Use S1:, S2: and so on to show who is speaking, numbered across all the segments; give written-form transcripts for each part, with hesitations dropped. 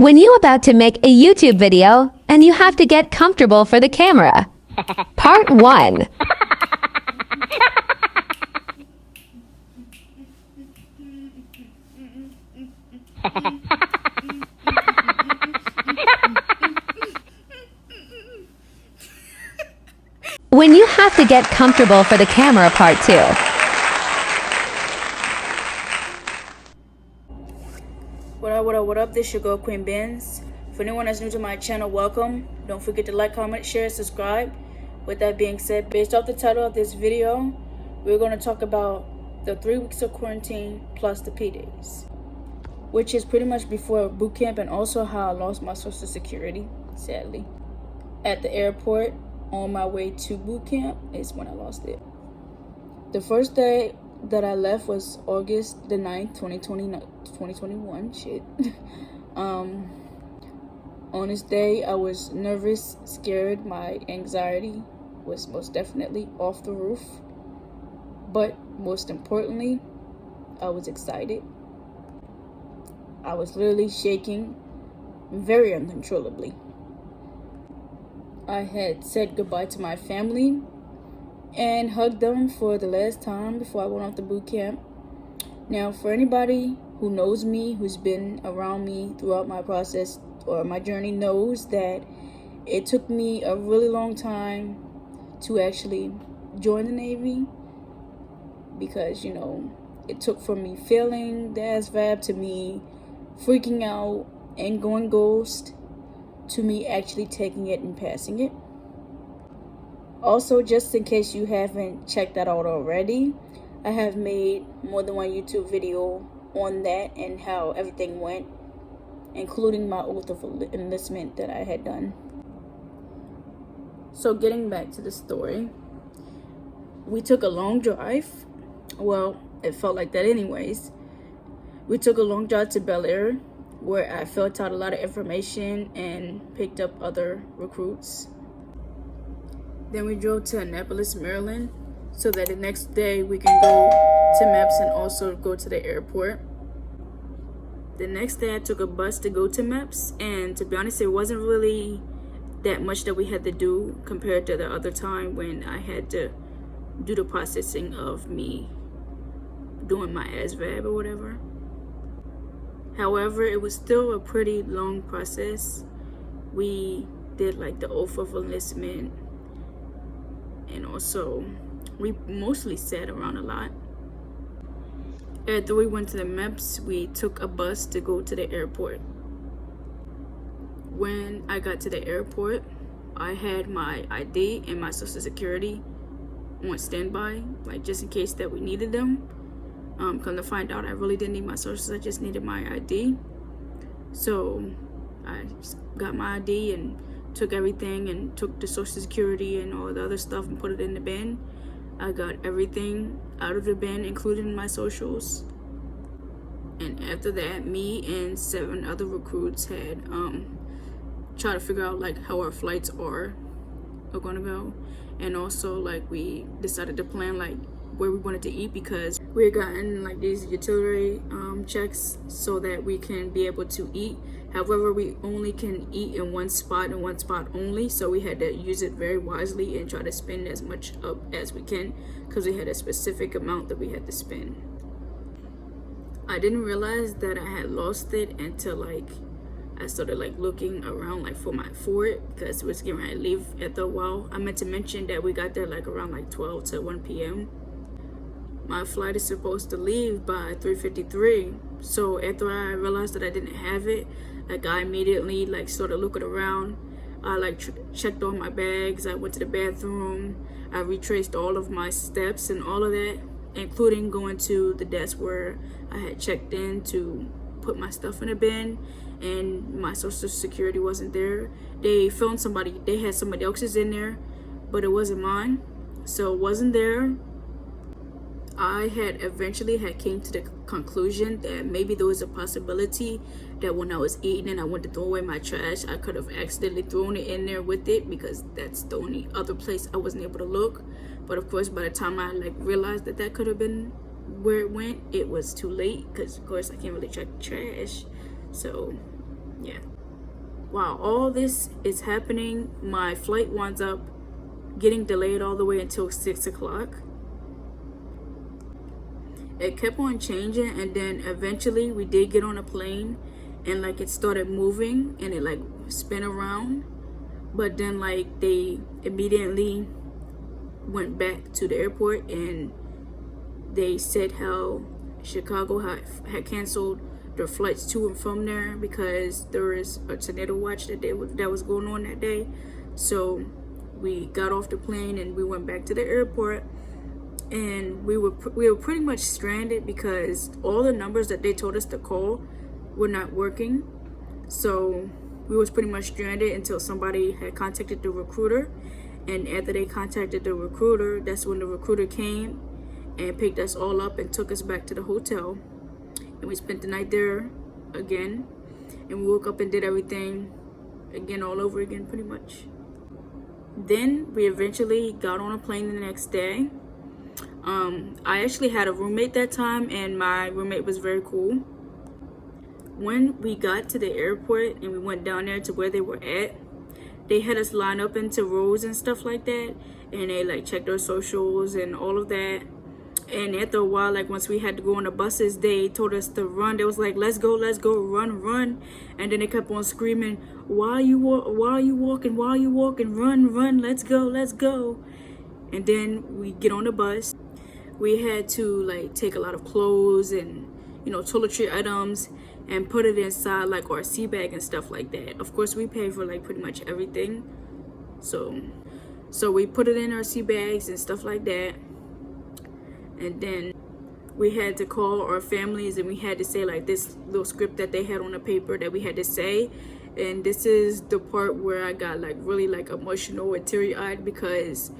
S1: When you about to make a YouTube video and you have to get comfortable for the camera. Part 1. When you have to get comfortable for the camera. Part 2.
S2: What up, this your girl Queen Benz. For anyone that's new to my channel, welcome. Don't forget to like, comment, share, subscribe. With that being said, based off the title of this video, we're going to talk about the 3 weeks of quarantine plus the P days, which is pretty much before boot camp, and also how I lost my social security, sadly. At the airport on my way to boot camp is when I lost it. The first day that I left was August the 9th, 2021. Shit. On this day, I was nervous, scared. My anxiety was most definitely off the roof. But most importantly, I was excited. I was literally shaking very uncontrollably. I had said goodbye to my family and hugged them for the last time before I went off to boot camp. Now, for anybody who knows me, who's been around me throughout my process or my journey, knows that it took me a really long time to actually join the Navy, because, you know, it took from me failing the ASVAB to me freaking out and going ghost to me actually taking it and passing it. Also, just in case you haven't checked that out already, I have made more than one YouTube video on that and how everything went, including my oath of enlistment that I had done. So getting back to the story, we took a long drive. Well, it felt like that anyways. We took a long drive to Bel Air, where I filled out a lot of information and picked up other recruits. Then we drove to Annapolis, Maryland, so that the next day we can go to MEPS and also go to the airport. The next day I took a bus to go to MEPS, and to be honest, it wasn't really that much that we had to do compared to the other time when I had to do the processing of me doing my ASVAB or whatever. However, it was still a pretty long process. We did like the oath of enlistment, and also we mostly sat around a lot. After we went to the MEPS, we took a bus to go to the airport. When I got to the airport, I had my ID and my social security on standby, like just in case that we needed them. Come to find out, I really didn't need my socials, I just needed my ID. So I got my ID and took everything and took the social security and all the other stuff and put it in the bin. I got everything out of the bin, including my socials. And after that, me and 7 other recruits had tried to figure out like how our flights are gonna go. And also like we decided to plan like where we wanted to eat, because we had gotten like these utility checks so that we can be able to eat. However, we only can eat in one spot and one spot only, so we had to use it very wisely and try to spend as much up as we can, because we had a specific amount that we had to spend. I didn't realize that I had lost it until like I started like looking around like for it, because it was getting ready to leave after a while. I meant to mention that we got there like around like 12 to 1 p.m. My flight is supposed to leave by 3:53. So after I realized that I didn't have it, like I immediately like started looking around. I like checked all my bags. I went to the bathroom. I retraced all of my steps and all of that, including going to the desk where I had checked in to put my stuff in a bin, and my social security wasn't there. They found somebody, they had somebody else's in there, but it wasn't mine, so it wasn't there. I had eventually came to the conclusion that maybe there was a possibility that when I was eating and I went to throw away my trash, I could have accidentally thrown it in there with it, because that's the only other place I wasn't able to look. But of course, by the time I like realized that that could have been where it went, it was too late, because of course I can't really check trash. So yeah. while all this is happening, my flight winds up getting delayed all the way until 6 o'clock. It kept on changing, and then eventually we did get on a plane, and like it started moving and it like spin around, but then like they immediately went back to the airport and they said how Chicago had canceled their flights to and from there because there is a tornado watch that was going on that day. So we got off the plane and we went back to the airport, and we were pretty much stranded because all the numbers that they told us to call were not working. So we was pretty much stranded until somebody had contacted the recruiter, and after they contacted the recruiter, that's when the recruiter came and picked us all up and took us back to the hotel, and we spent the night there again, and we woke up and did everything again all over again pretty much. Then we eventually got on a plane the next day. I actually had a roommate that time, and my roommate was very cool. When we got to the airport and we went down there to where they were at, they had us line up into rows and stuff like that, and they like checked our socials and all of that. And after a while, like once we had to go on the buses, they told us to run. They was like, let's go, run. And then they kept on screaming, why are you walking, run, let's go. And then we get on the bus. We had to like take a lot of clothes and, you know, toiletry items and put it inside like our sea bag and stuff like that. Of course, we pay for like pretty much everything. So we put it in our sea bags and stuff like that. And then we had to call our families, and we had to say like this little script that they had on the paper that we had to say. And this is the part where I got like really like emotional and teary-eyed because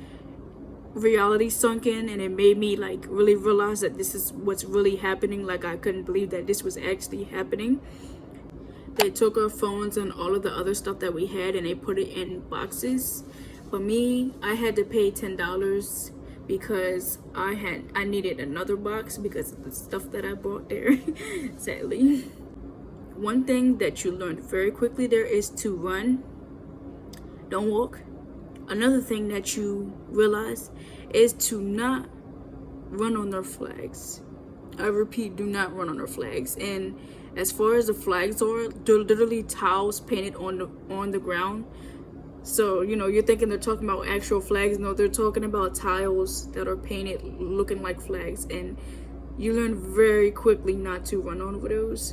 S2: reality sunk in, and it made me like really realize that this is what's really happening. Like I couldn't believe that this was actually happening. They took our phones and all of the other stuff that we had, and they put it in boxes. For me, I had to pay $10 because I needed another box because of the stuff that I bought there. Sadly, one thing that you learned very quickly there is to run, don't walk. Another thing that you realize is to not run on their flags. I repeat, do not run on their flags. And as far as the flags are, they're literally tiles painted on the ground. So, you know, you're thinking they're talking about actual flags. No, they're talking about tiles that are painted looking like flags. And you learn very quickly not to run over those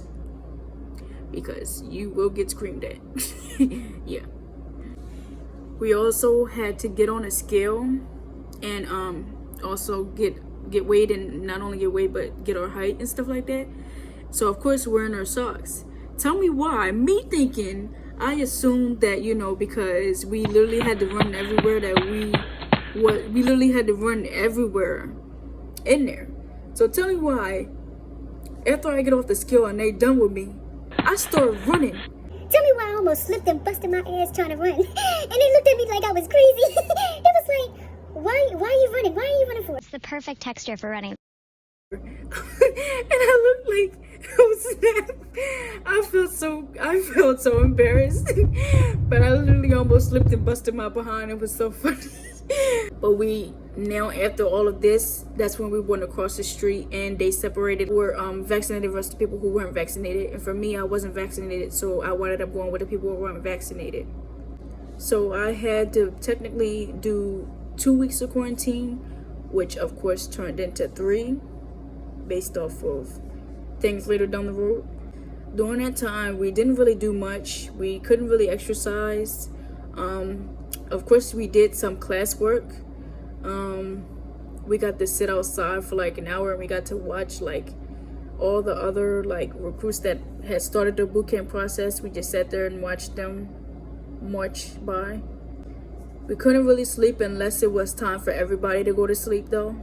S2: because you will get screamed at. Yeah. We also had to get on a scale and also get weighed, and not only get weighed but get our height and stuff like that. So of course we're in our socks. Tell me why. Me thinking, I assumed that, you know, because we literally had to run everywhere, that we literally had to run everywhere in there. So tell me why, after I get off the scale and they done with me, I start running.
S3: Tell me why I almost slipped and busted my ass trying to run. And they looked at me like I was crazy. It was like, why are you running? Why are you running for?
S4: It's the perfect texture for running.
S2: And I looked like, oh snap, I felt so embarrassed. But I literally almost slipped and busted my behind. It was so funny. But we, now after all of this, that's when we went across the street and they separated where vaccinated versus the people who weren't vaccinated. And for me, I wasn't vaccinated, so I wound up going with the people who weren't vaccinated. So I had to technically do 2 weeks of quarantine, which of course turned into 3 based off of things later down the road. During that time, we didn't really do much. We couldn't really exercise. Of course, we did some classwork. We got to sit outside for like an hour, and we got to watch like all the other like recruits that had started the bootcamp process. We just sat there and watched them march by. We couldn't really sleep unless it was time for everybody to go to sleep though.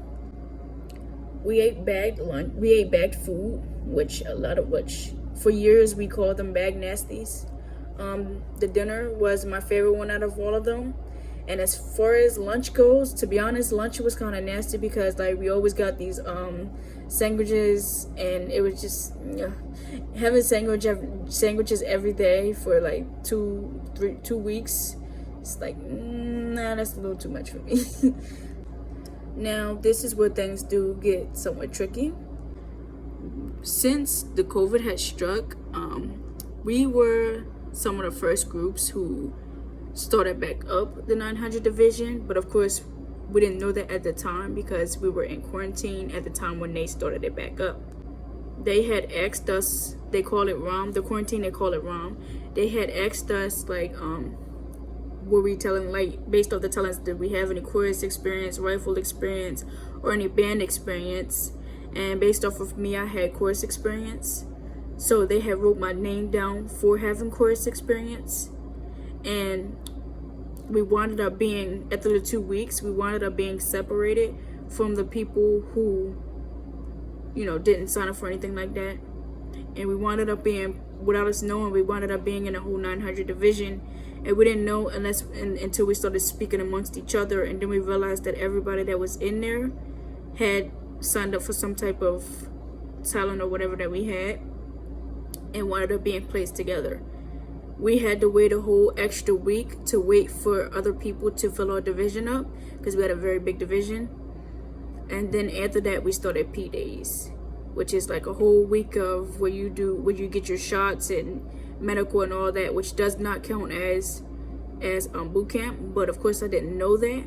S2: We ate bagged lunch. We ate bagged food, which for years we called them bag nasties. The dinner was my favorite one out of all of them. And as far as lunch goes, to be honest, lunch was kind of nasty because like we always got these sandwiches, and it was just having sandwiches every day for like 2 weeks. It's like nah, that's a little too much for me. Now this is where things do get somewhat tricky. Since the COVID had struck, we were some of the first groups who started back up the 900 division, but of course we didn't know that at the time because we were in quarantine at the time when they started it back up. They had asked us, they call it ROM, the quarantine, they call it ROM. They had asked us like were we telling, like based off the tellings, did we have any chorus experience, rifle experience, or any band experience? And based off of me, I had chorus experience, so they had wrote my name down for having chorus experience. And we wound up being, after the 2 weeks, we wound up being separated from the people who, you know, didn't sign up for anything like that. And we wound up being, without us knowing, we wound up being in a whole 900 division. And we didn't know until we started speaking amongst each other. And then we realized that everybody that was in there had signed up for some type of talent or whatever that we had, and wound up being placed together. We had to wait a whole extra week to wait for other people to fill our division up because we had a very big division. And then after that we started P days, which is like a whole week of where you get your shots and medical and all that, which does not count as boot camp. But of course I didn't know that.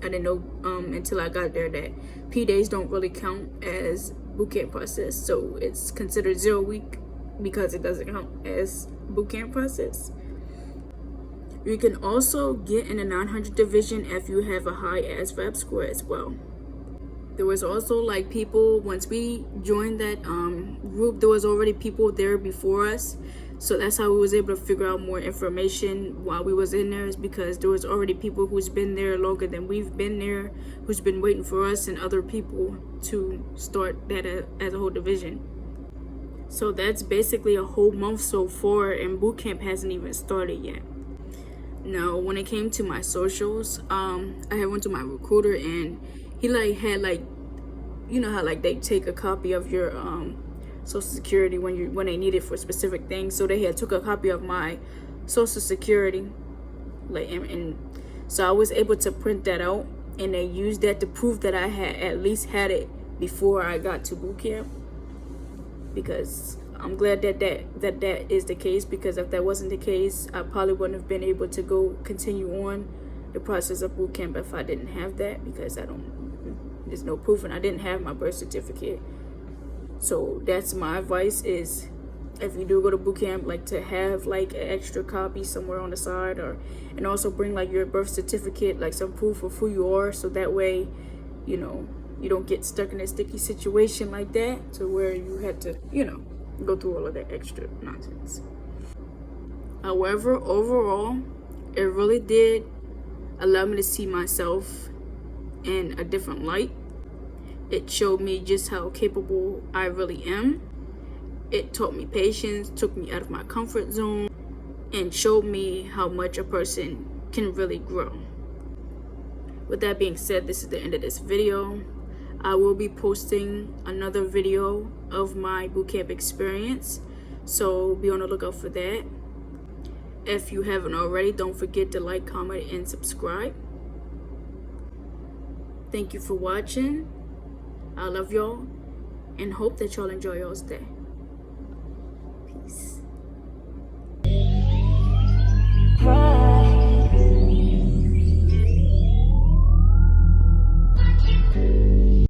S2: I didn't know until I got there that P days don't really count as boot camp process, so it's considered 0 week because it doesn't count as boot camp process. You can also get in a 900 division if you have a high ASVAB score as well. There was also like people, once we joined that group, there was already people there before us, so that's how we was able to figure out more information while we was in there, is because there was already people who's been there longer than we've been there, who's been waiting for us and other people to start that as a whole division. So that's basically a whole month so far, and boot camp hasn't even started yet. Now when it came to my socials, I had went to my recruiter, and he like had like, you know how like they take a copy of your social security when they need it for specific things. So they had took a copy of my social security, like, and so I was able to print that out, and they used that to prove that I had at least had it before I got to boot camp. Because I'm glad that is the case, because if that wasn't the case, I probably wouldn't have been able to continue on the process of boot camp if I didn't have that, because there's no proof, and I didn't have my birth certificate. So that's my advice, is if you do go to boot camp, like to have like an extra copy somewhere on the side, and also bring like your birth certificate, like some proof of who you are, so that way, you know, you don't get stuck in a sticky situation like that to where you had to, you know, go through all of that extra nonsense. However, overall, it really did allow me to see myself in a different light. It showed me just how capable I really am. It taught me patience, took me out of my comfort zone, and showed me how much a person can really grow. With that being said, this is the end of this video. I will be posting another video of my bootcamp experience, so be on the lookout for that. If you haven't already, don't forget to like, comment, and subscribe. Thank you for watching. I love y'all and hope that y'all enjoy y'all's day.